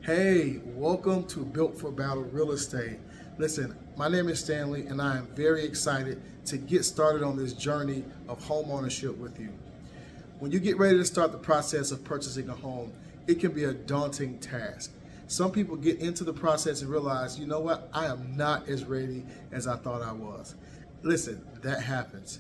Hey, welcome to Built4Battle Real Estate. Listen, my name is Stanley and I am very excited to get started on this journey of home ownership with you. When you get ready to start the process of purchasing a home, it can be a daunting task. Some people get into the process and realize, you know what, I am not as ready as I thought I was. Listen, that happens.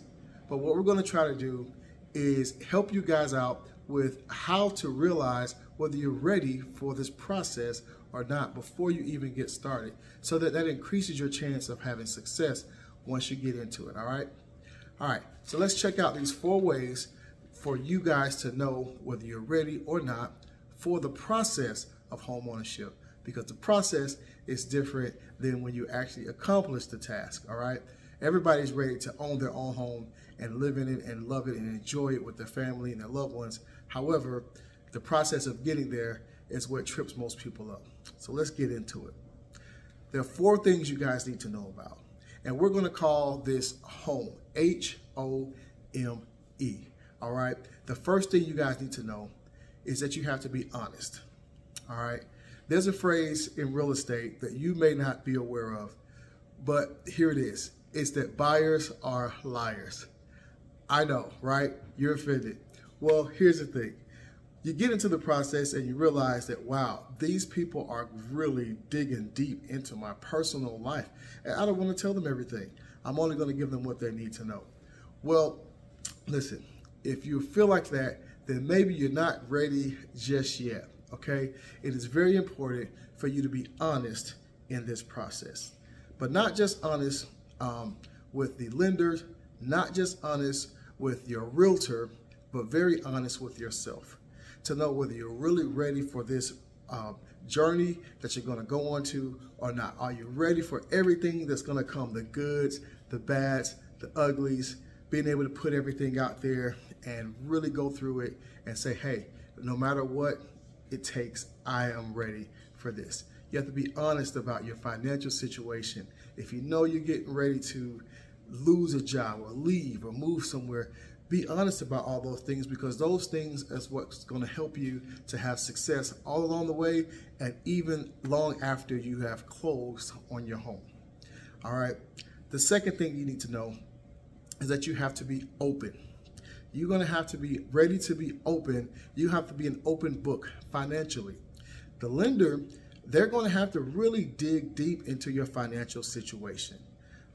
But what we're going to try to do is help you guys out with how to realize whether you're ready for this process or not before you even get started, so that increases your chance of having success once you get into it. All right, so let's check out these 4 ways for you guys to know whether you're ready or not for the process of home ownership, because the process is different than when you actually accomplish the task. All right, everybody's ready to own their own home and live in it and love it and enjoy it with their family and their loved ones. However, the process of getting there is what trips most people up. So let's get into it. There are 4 things you guys need to know about, and we're going to call this HOME, H-O-M-E. All right. The first thing you guys need to know is that you have to be honest. All right. There's a phrase in real estate that you may not be aware of, but here it is. It's that buyers are liars. I know, right? You're offended. Well, here's the thing. You get into the process and you realize that, wow, these people are really digging deep into my personal life. And I don't want to tell them everything. I'm only going to give them what they need to know. Well, listen, if you feel like that, then maybe you're not ready just yet, okay? It is very important for you to be honest in this process. But not just honest with the lenders, not just honest with your realtor, but very honest with yourself, to know whether you're really ready for this journey that you're going to go on to or not. Are you ready for everything that's going to come, the goods, the bads, the uglies, being able to put everything out there and really go through it and say, hey, no matter what it takes, I am ready for this. You have to be honest about your financial situation. If you know you're getting ready to lose a job or leave or move somewhere, be honest about all those things, because those things is what's going to help you to have success all along the way and even long after you have closed on your home. All right. The second thing you need to know is that you have to be open. You're going to have to be ready to be open. You have to be an open book financially. The lender, they're going to have to really dig deep into your financial situation.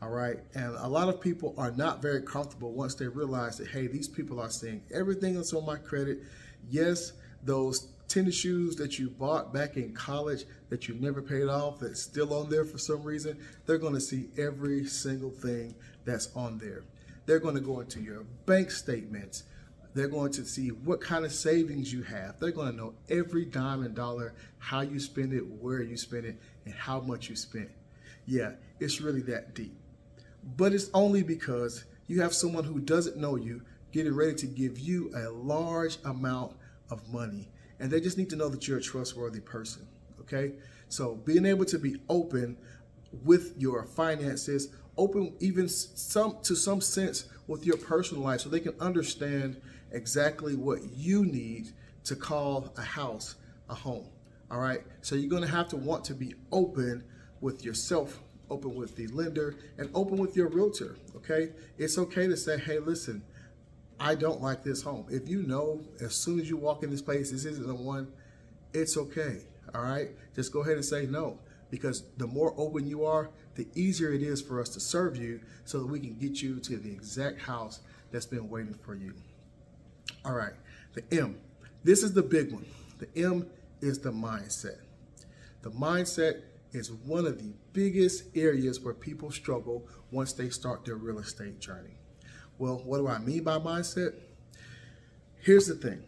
All right. And a lot of people are not very comfortable once they realize that, hey, these people are seeing everything that's on my credit. Yes, those tennis shoes that you bought back in college that you never paid off, that's still on there for some reason, they're going to see every single thing that's on there. They're going to go into your bank statements. They're going to see what kind of savings you have. They're going to know every dime and dollar, how you spend it, where you spend it, and how much you spent. Yeah, it's really that deep. But it's only because you have someone who doesn't know you getting ready to give you a large amount of money. And they just need to know that you're a trustworthy person, okay? So being able to be open with your finances, open even to some sense with your personal life, so they can understand exactly what you need to call a house a home, all right? So you're gonna have to want to be open with yourself, open with the lender, and open with your realtor, okay? It's okay to say, hey, listen, I don't like this home. If you know as soon as you walk in this place, this isn't the one, it's okay, all right? Just go ahead and say no, because the more open you are, the easier it is for us to serve you so that we can get you to the exact house that's been waiting for you. All right, the M. This is the big one. The M is the mindset. The mindset is one of the biggest areas where people struggle once they start their real estate journey. Well, what do I mean by mindset? Here's the thing.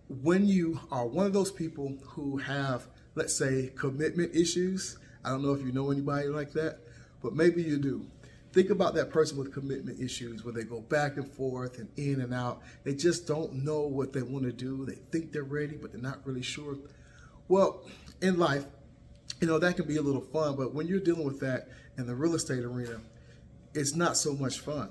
When you are one of those people who have, let's say, commitment issues, I don't know if you know anybody like that, but maybe you do. Think about that person with commitment issues where they go back and forth and in and out. They just don't know what they want to do. They think they're ready, but they're not really sure. Well, in life, you know, that can be a little fun, but when you're dealing with that in the real estate arena, it's not so much fun.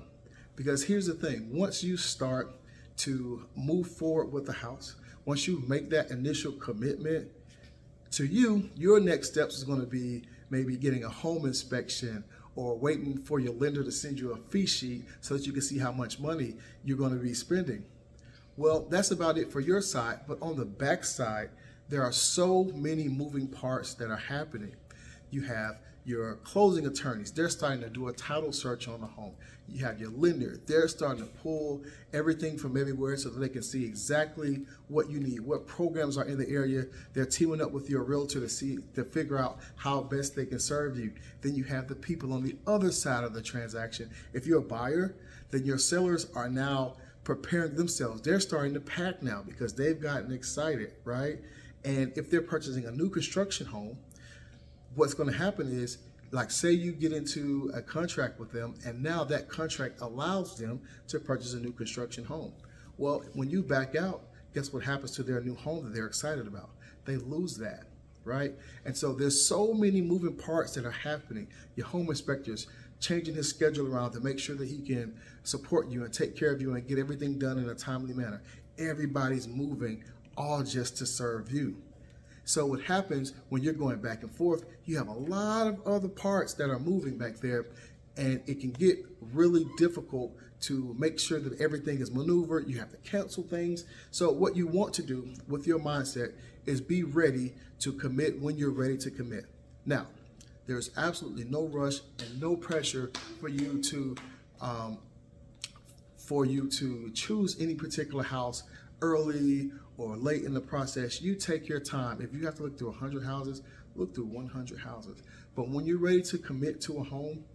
Because here's the thing, once you start to move forward with the house, once you make that initial commitment, To you, your next steps is going to be maybe getting a home inspection or waiting for your lender to send you a fee sheet so that you can see how much money you're going to be spending. Well, that's about it for your side, but on the back side, there are so many moving parts that are happening. You have your closing attorneys, they're starting to do a title search on the home. You have your lender, they're starting to pull everything from everywhere so that they can see exactly what you need, what programs are in the area. They're teaming up with your realtor to figure out how best they can serve you. Then you have the people on the other side of the transaction. If you're a buyer, then your sellers are now preparing themselves. They're starting to pack now because they've gotten excited, right? And if they're purchasing a new construction home, what's going to happen is, like, say you get into a contract with them and now that contract allows them to purchase a new construction home. Well, when you back out, guess what happens to their new home that they're excited about? They lose that, right? And so there's so many moving parts that are happening. Your home inspector's changing his schedule around to make sure that he can support you and take care of you and get everything done in a timely manner. Everybody's moving, all just to serve you. So what happens when you're going back and forth, you have a lot of other parts that are moving back there, and it can get really difficult to make sure that everything is maneuvered. You have to cancel things. So what you want to do with your mindset is be ready to commit when you're ready to commit. Now, there's absolutely no rush and no pressure for you to choose any particular house early or late in the process. You take your time. If you have to look through 100 houses, look through 100 houses. But when you're ready to commit to a home,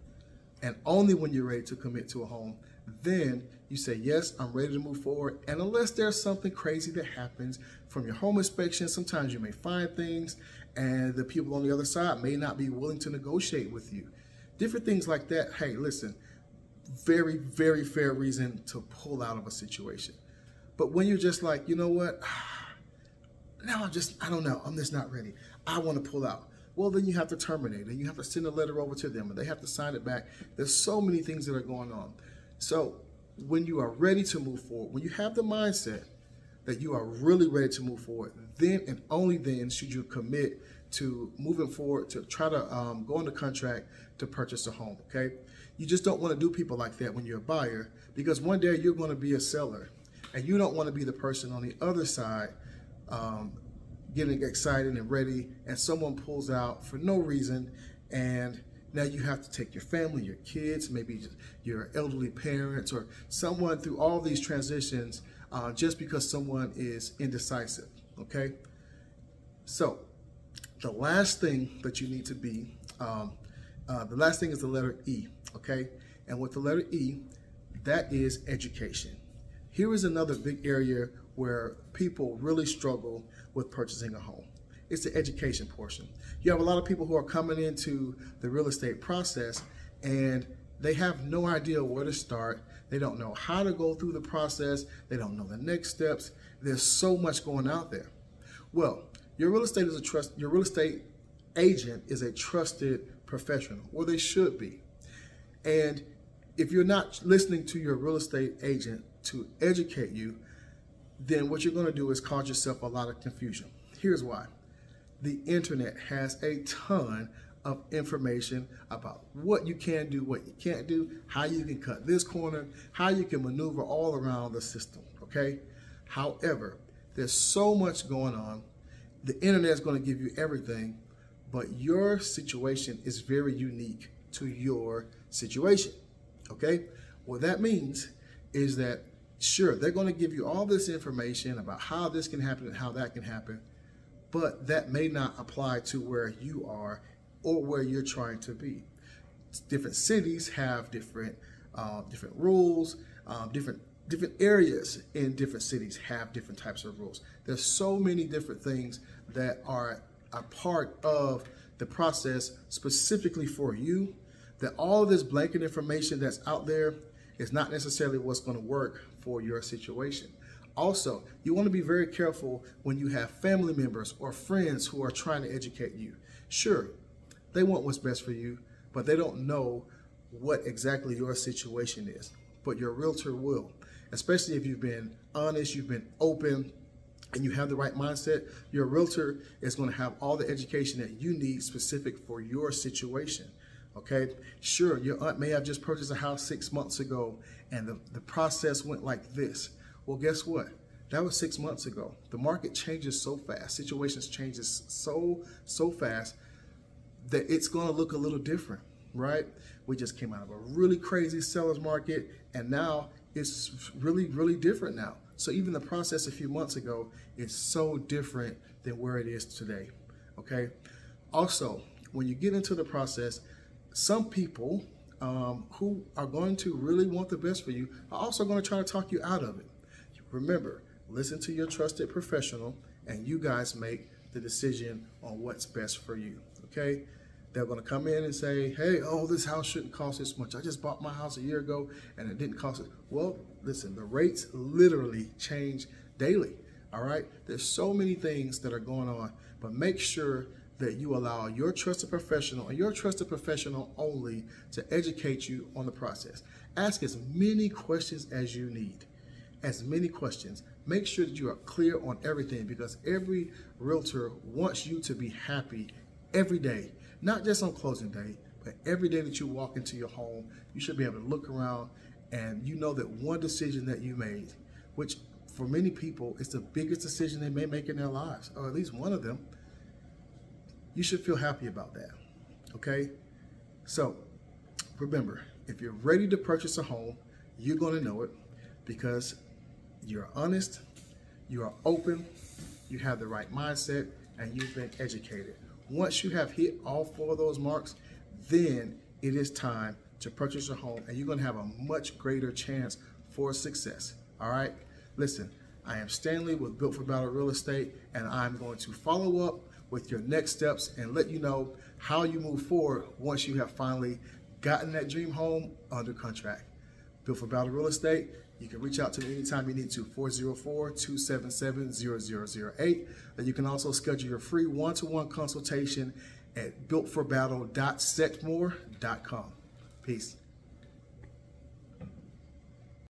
and only when you're ready to commit to a home, then you say, yes, I'm ready to move forward. And unless there's something crazy that happens from your home inspection, sometimes you may find things and the people on the other side may not be willing to negotiate with you. Different things like that. Hey, listen, very, very fair reason to pull out of a situation. But when you're just like, you know what, now I don't know, I'm just not ready, I want to pull out. Well, then you have to terminate and you have to send a letter over to them and they have to sign it back. There's so many things that are going on. So when you are ready to move forward, when you have the mindset that you are really ready to move forward, then and only then should you commit to moving forward to try to go on the contract to purchase a home, okay? You just don't want to do people like that when you're a buyer, because one day you're going to be a seller. And you don't want to be the person on the other side getting excited and ready, and someone pulls out for no reason, and now you have to take your family, your kids, maybe your elderly parents, or someone through all these transitions just because someone is indecisive, okay? So the last thing that you need to be, the last thing is the letter E, okay? And with the letter E, that is education. Here is another big area where people really struggle with purchasing a home. It's the education portion. You have a lot of people who are coming into the real estate process and they have no idea where to start. They don't know how to go through the process. They don't know the next steps. There's so much going out there. Well, your real estate agent is a trusted professional, or they should be. And if you're not listening to your real estate agent to educate you, then what you're going to do is cause yourself a lot of confusion. Here's why. The internet has a ton of information about what you can do, what you can't do, how you can cut this corner, how you can maneuver all around the system, okay? However, there's so much going on. The internet is going to give you everything, but your situation is very unique to your situation, okay? What that means is that, sure, they're going to give you all this information about how this can happen and how that can happen, but that may not apply to where you are or where you're trying to be. Different cities have different rules, different areas in different cities have different types of rules. There's so many different things that are a part of the process specifically for you, that all of this blanket information that's out there is not necessarily what's going to work for your situation. Also, you want to be very careful when you have family members or friends who are trying to educate you. Sure, they want what's best for you, but they don't know what exactly your situation is. But your realtor will, especially if you've been honest, you've been open, and you have the right mindset, your realtor is going to have all the education that you need specific for your situation. Okay, sure, your aunt may have just purchased a house 6 months ago and the process went like this. Well, guess what? That was 6 months ago. The market changes so fast, situations changes so fast that it's going to look a little different, right? We just came out of a really crazy seller's market, and now it's really different now. So even the process a few months ago is so different than where it is today, okay? Also, when you get into the process, some people who are going to really want the best for you are also going to try to talk you out of it. Remember, listen to your trusted professional, and you guys make the decision on what's best for you, okay? They're going to come in and say, hey, oh, this house shouldn't cost this much. I just bought my house a year ago and it didn't cost it. Well, listen, the rates literally change daily, all right? There's so many things that are going on, but make sure that you allow your trusted professional, and your trusted professional only, to educate you on the process. Ask as many questions as you need, as many questions. Make sure that you are clear on everything, because every realtor wants you to be happy every day. Not just on closing day, but every day that you walk into your home, you should be able to look around and you know that one decision that you made, which for many people is the biggest decision they may make in their lives, or at least one of them, you should feel happy about that, okay? So remember, if you're ready to purchase a home, you're gonna know it because you're honest, you are open, you have the right mindset, and you've been educated. Once you have hit all 4 of those marks, then it is time to purchase a home, and you're going to have a much greater chance for success. All right? Listen, I am Stanley with Built4Battle Real Estate, and I'm going to follow up with your next steps and let you know how you move forward once you have finally gotten that dream home under contract. Built4Battle Real Estate. You can reach out to me anytime you need to, 404-277-0008. And you can also schedule your free one-to-one consultation at built4battle.setmore.com. Peace.